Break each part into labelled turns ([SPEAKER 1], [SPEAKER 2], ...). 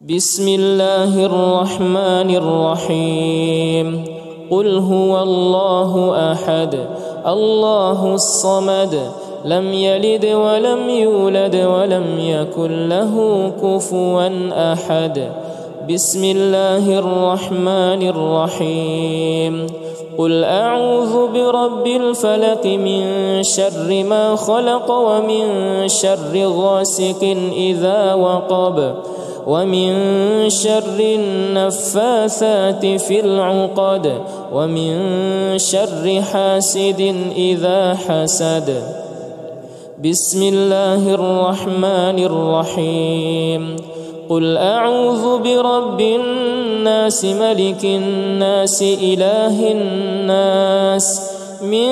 [SPEAKER 1] بسم الله الرحمن الرحيم قل هو الله أحد الله الصمد لم يلد ولم يولد ولم يكن له كفوا أحد بسم الله الرحمن الرحيم قل أعوذ برب الفلق من شر ما خلق ومن شر غاسق إذا وقب ومن شر النفاثات في العقد ومن شر حاسد إذا حسد بسم الله الرحمن الرحيم قل أعوذ برب الناس ملك الناس إله الناس من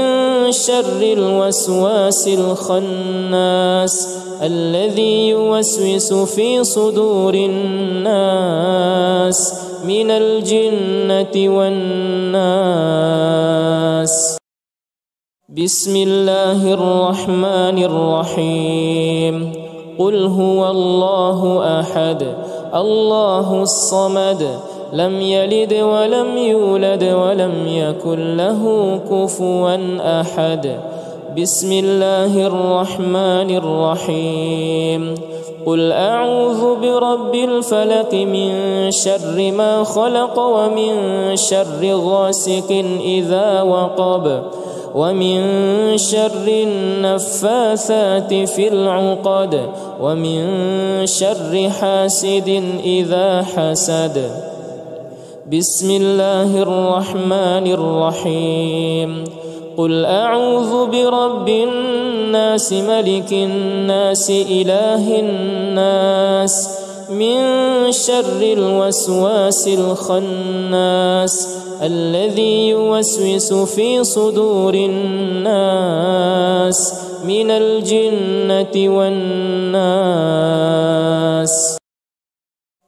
[SPEAKER 1] شر الوسواس الخناس الذي يوسوس في صدور الناس من الجنة والناس بسم الله الرحمن الرحيم قل هو الله أحد الله الصمد لم يلد ولم يولد ولم يكن له كفوا أحد بسم الله الرحمن الرحيم قل أعوذ برب الفلق من شر ما خلق ومن شر غاسق إذا وقب ومن شر النفاثات في العقد ومن شر حاسد إذا حسد بسم الله الرحمن الرحيم قل أعوذ برب الناس ملك الناس إله الناس من شر الوسواس الخناس الذي يوسوس في صدور الناس من الجنة والناس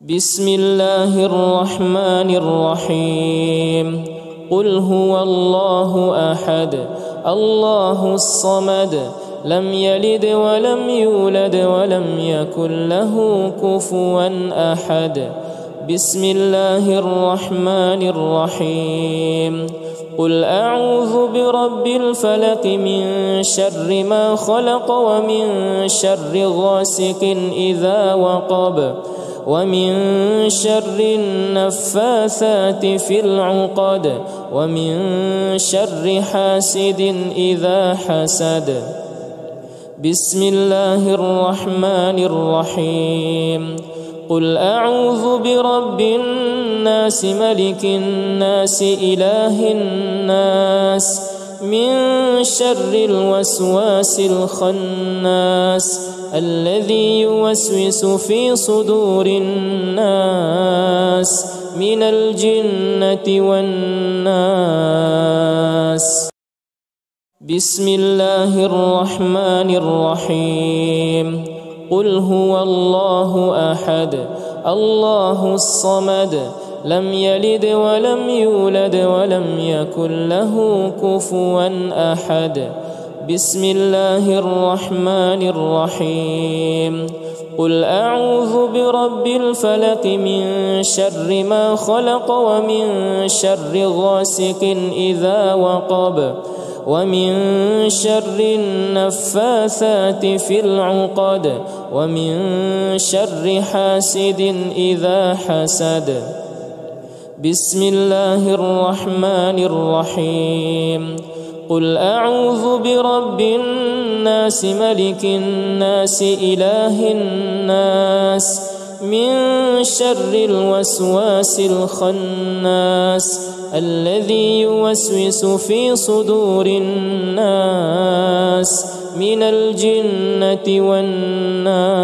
[SPEAKER 1] بسم الله الرحمن الرحيم قل هو الله أحد الله الصمد لم يلد ولم يولد ولم يكن له كفوا أحد بسم الله الرحمن الرحيم قل أعوذ برب الفلق من شر ما خلق ومن شر غاسق إذا وقب ومن شر النفاثات في العقد ومن شر حاسد إذا حسد بسم الله الرحمن الرحيم قل أعوذ برب الناس ملك الناس إله الناس من شر الوسواس الخناس الذي يوسوس في صدور الناس من الجنة والناس بسم الله الرحمن الرحيم قل هو الله أحد الله الصمد لم يلد ولم يولد ولم يكن له كفوا أحد بسم الله الرحمن الرحيم قل أعوذ برب الفلق من شر ما خلق ومن شر غاسق إذا وقب ومن شر النفاثات في العقد ومن شر حاسد إذا حسد بسم الله الرحمن الرحيم قل أعوذ برب الناس ملك الناس إله الناس من شر الوسواس الخناس الذي يوسوس في صدور الناس من الجنة والناس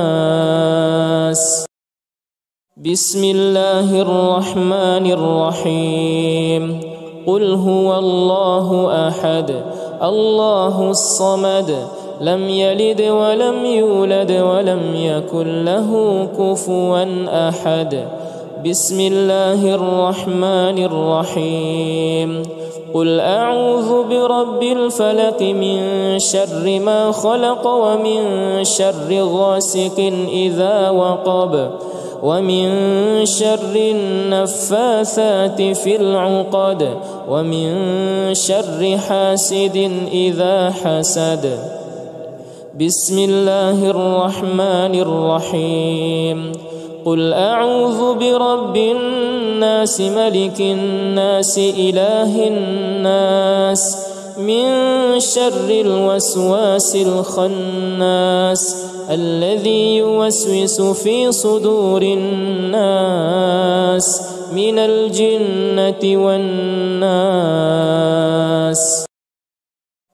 [SPEAKER 1] بسم الله الرحمن الرحيم قل هو الله أحد الله الصمد لم يلد ولم يولد ولم يكن له كفوا أحد بسم الله الرحمن الرحيم قل أعوذ برب الفلق من شر ما خلق ومن شر غاسق إذا وقب ومن شر النفاثات في العقد ومن شر حاسد إذا حسد. بسم الله الرحمن الرحيم. قل أعوذ برب الناس ملك الناس إله الناس من شر الوسواس الخناس الذي يوسوس في صدور الناس من الجنة والناس.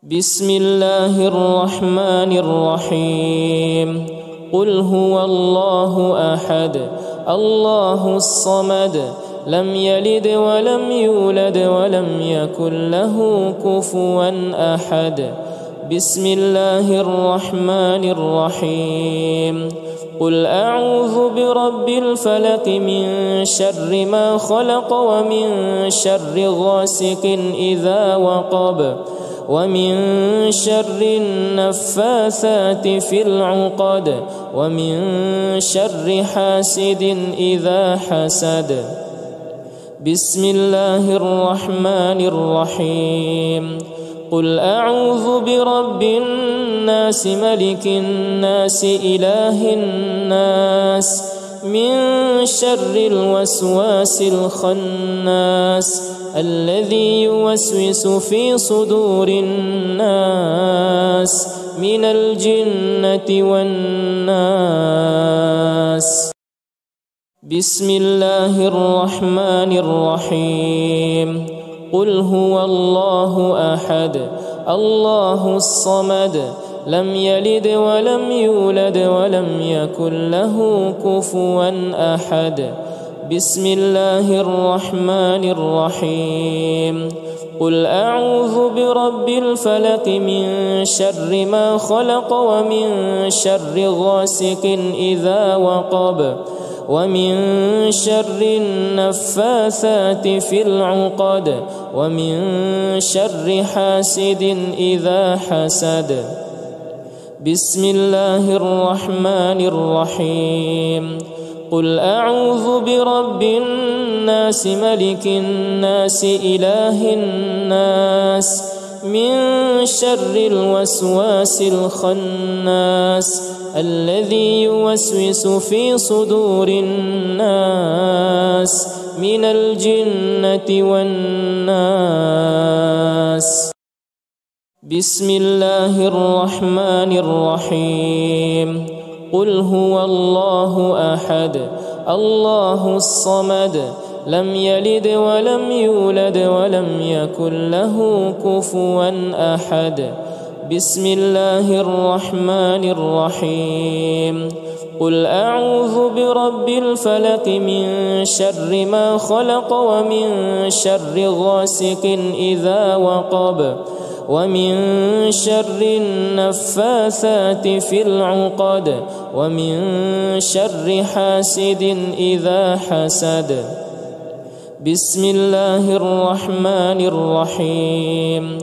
[SPEAKER 1] بسم الله الرحمن الرحيم. قل هو الله أحد الله الصمد لم يلد ولم يولد ولم يكن له كفوا أحد. بسم الله الرحمن الرحيم. قل أعوذ برب الفلق من شر ما خلق ومن شر غاسق إذا وقب ومن شر النفاثات في العقد ومن شر حاسد إذا حسد. بسم الله الرحمن الرحيم. قل أعوذ برب الناس ملك الناس إله الناس من شر الوسواس الخناس الذي يوسوس في صدور الناس من الجنة والناس. بسم الله الرحمن الرحيم. قل هو الله أحد الله الصمد لم يلد ولم يولد ولم يكن له كفوا أحد. بسم الله الرحمن الرحيم. قل أعوذ برب الفلق من شر ما خلق ومن شر غاسق إذا وقب ومن شر النفاثات في العقد ومن شر حاسد إذا حسد. بسم الله الرحمن الرحيم. قل أعوذ برب الناس ملك الناس إله الناس من شر الوسواس الخناس الذي يوسوس في صدور الناس من الجنة والناس. بسم الله الرحمن الرحيم. قل هو الله أحد الله الصمد لم يلد ولم يولد ولم يكن له كفوا أحد. بسم الله الرحمن الرحيم. قل أعوذ برب الفلق من شر ما خلق ومن شر غاسق إذا وقب ومن شر النفاثات في العقد ومن شر حاسد إذا حسد. بسم الله الرحمن الرحيم.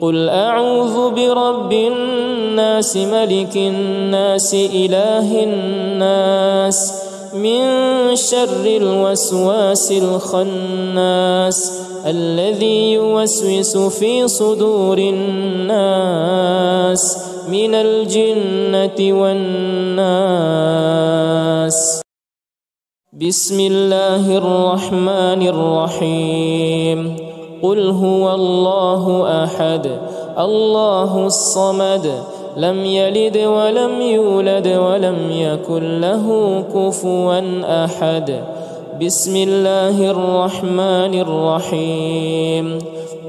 [SPEAKER 1] قل أعوذ برب الناس ملك الناس إله الناس من شر الوسواس الخناس الذي يوسوس في صدور الناس من الجنة والناس. بسم الله الرحمن الرحيم. قل هو الله أحد الله الصمد لم يلد ولم يولد ولم يكن له كفوا أحد. بسم الله الرحمن الرحيم.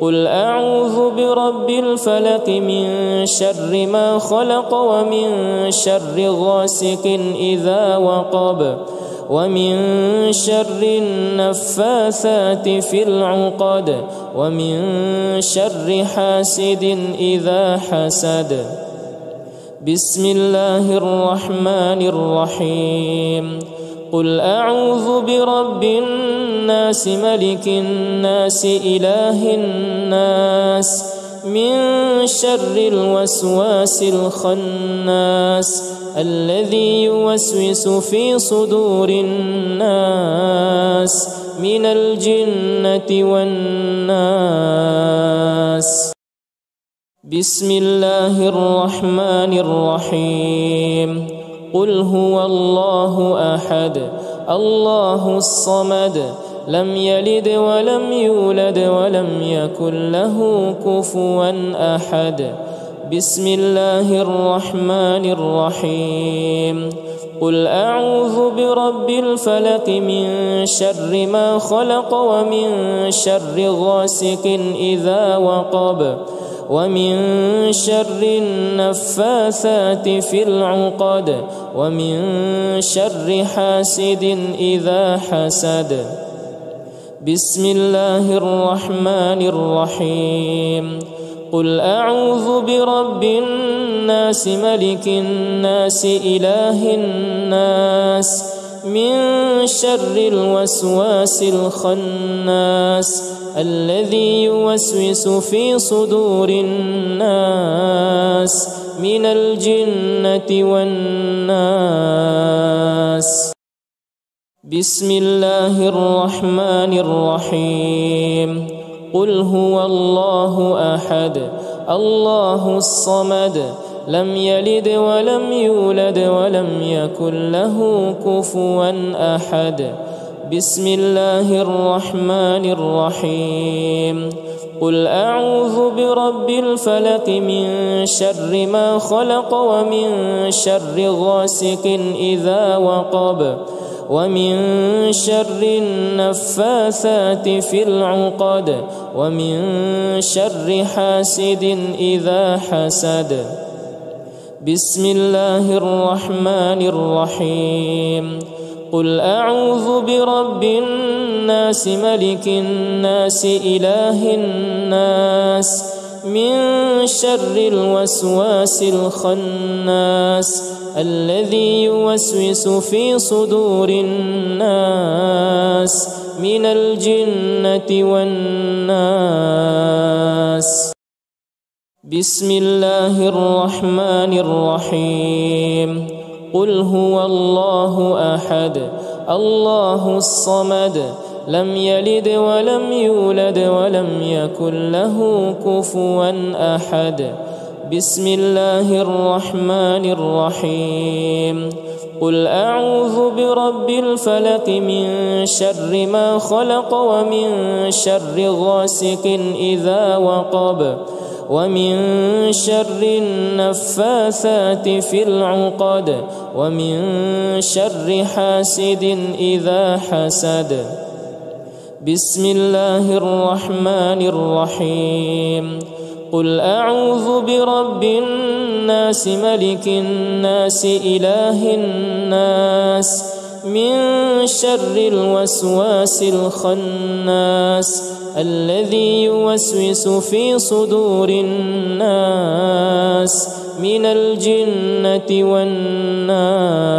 [SPEAKER 1] قل أعوذ برب الفلق من شر ما خلق ومن شر غاسق إذا وقب ومن شر النفاثات في العقد ومن شر حاسد إذا حسد. بسم الله الرحمن الرحيم. قل أعوذ برب الناس ملك الناس إله الناس من شر الوسواس الخناس الذي يوسوس في صدور الناس من الجنة والناس. بسم الله الرحمن الرحيم. قل هو الله أحد الله الصمد لم يلد ولم يولد ولم يكن له كفوا أحد. بسم الله الرحمن الرحيم. قل أعوذ برب الفلق من شر ما خلق ومن شر غاسق إذا وقب ومن شر النفاثات في العقد ومن شر حاسد إذا حسد. بسم الله الرحمن الرحيم. قل أعوذ برب الناس ملك الناس إله الناس من شر الوسواس الخناس الذي يوسوس في صدور الناس من الجنة والناس. بسم الله الرحمن الرحيم. قل هو الله أحد الله الصمد لم يلد ولم يولد ولم يكن له كفوا أحد. بسم الله الرحمن الرحيم. قل أعوذ برب الفلق من شر ما خلق ومن شر غاسق إذا وقب ومن شر النفاثات في العقد ومن شر حاسد إذا حسد. بسم الله الرحمن الرحيم. قل أعوذ برب الناس ملك الناس إله الناس من شر الوسواس الخناس الذي يوسوس في صدور الناس من الجنة والناس. بسم الله الرحمن الرحيم. قل هو الله أحد الله الصمد لم يلد ولم يولد ولم يكن له كفوا أحد. بسم الله الرحمن الرحيم. قل أعوذ برب الفلق من شر ما خلق ومن شر غاسق إذا وقب ومن شر النفاثات في العقد ومن شر حاسد إذا حسد. بسم الله الرحمن الرحيم. قل أعوذ برب الناس ملك الناس إله الناس من شر الوسواس الخناس الذي يوسوس في صدور الناس من الجنة والناس.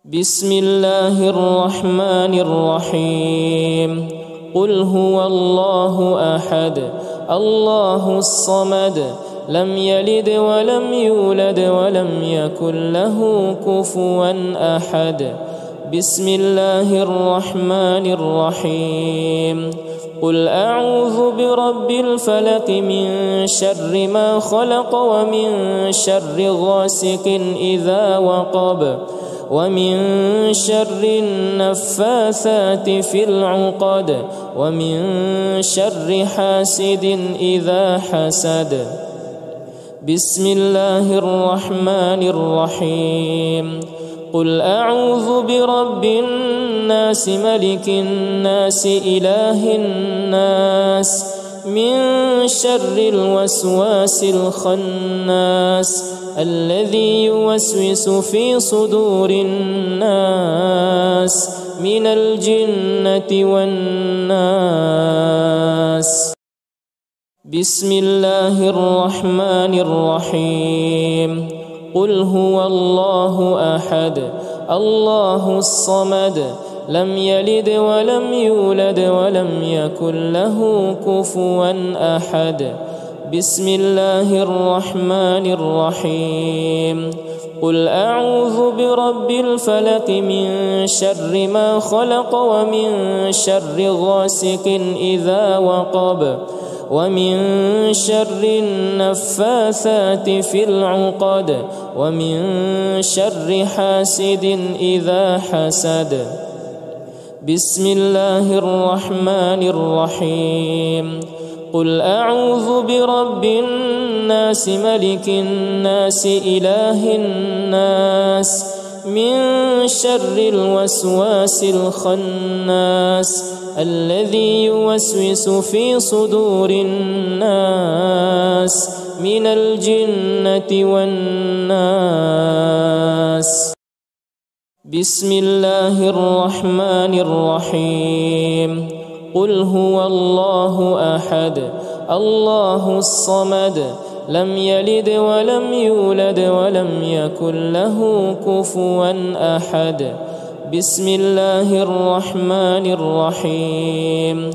[SPEAKER 1] بسم الله الرحمن الرحيم. قل هو الله أحد الله الصمد لم يلد ولم يولد ولم يكن له كفوا أحد. بسم الله الرحمن الرحيم. قل أعوذ برب الفلق من شر ما خلق ومن شر غاسق إذا وقب ومن شر النفاثات في العقد ومن شر حاسد إذا حسد. بسم الله الرحمن الرحيم. قل أعوذ برب الناس ملك الناس إله الناس من شر الوسواس الخناس الذي يوسوس في صدور الناس من الجنة والناس. بسم الله الرحمن الرحيم. قل هو الله أحد الله الصمد لم يلد ولم يولد ولم يكن له كفوا أحد. بسم الله الرحمن الرحيم قل أعوذ برب الفلق من شر ما خلق ومن شر غاسق إذا وقب ومن شر النفاثات في العقد ومن شر حاسد إذا حسد بسم الله الرحمن الرحيم قل أعوذ برب الناس ملك الناس إله الناس من شر الوسواس الخناس الذي يوسوس في صدور الناس من الجنة والناس بسم الله الرحمن الرحيم قل هو الله أحد الله الصمد لم يلد ولم يولد ولم يكن له كفوا أحد بسم الله الرحمن الرحيم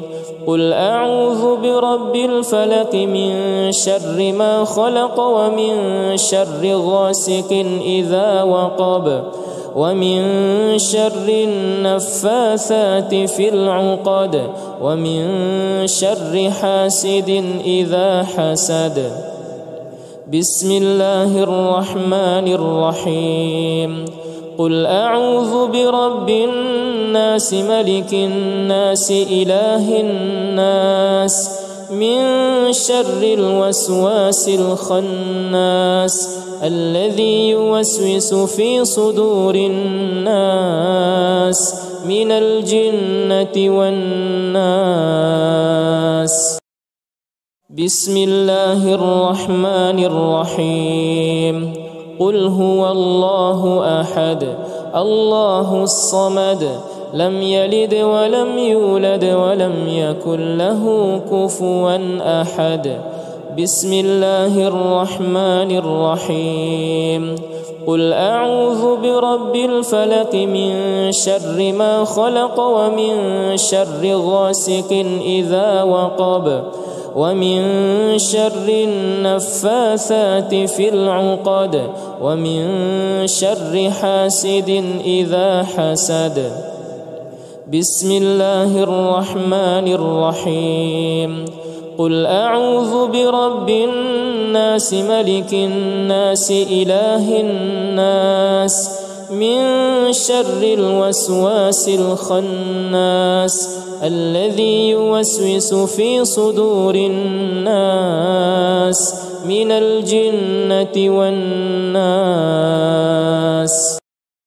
[SPEAKER 1] قل أعوذ برب الفلق من شر ما خلق ومن شر غاسق إذا وقب ومن شر النفاثات في العقد ومن شر حاسد إذا حسد بسم الله الرحمن الرحيم قل أعوذ برب الناس ملك الناس إله الناس من شر الوسواس الخناس الذي يوسوس في صدور الناس من الجنة والناس بسم الله الرحمن الرحيم قل هو الله أحد الله الصمد لم يلد ولم يولد ولم يكن له كفوا أحد بسم الله الرحمن الرحيم قل أعوذ برب الفلق من شر ما خلق ومن شر غاسق إذا وقب ومن شر النفاثات في العقد ومن شر حاسد إذا حسد بسم الله الرحمن الرحيم قل أعوذ برب الناس ملك الناس إله الناس من شر الوسواس الخناس الذي يوسوس في صدور الناس من الجنة والناس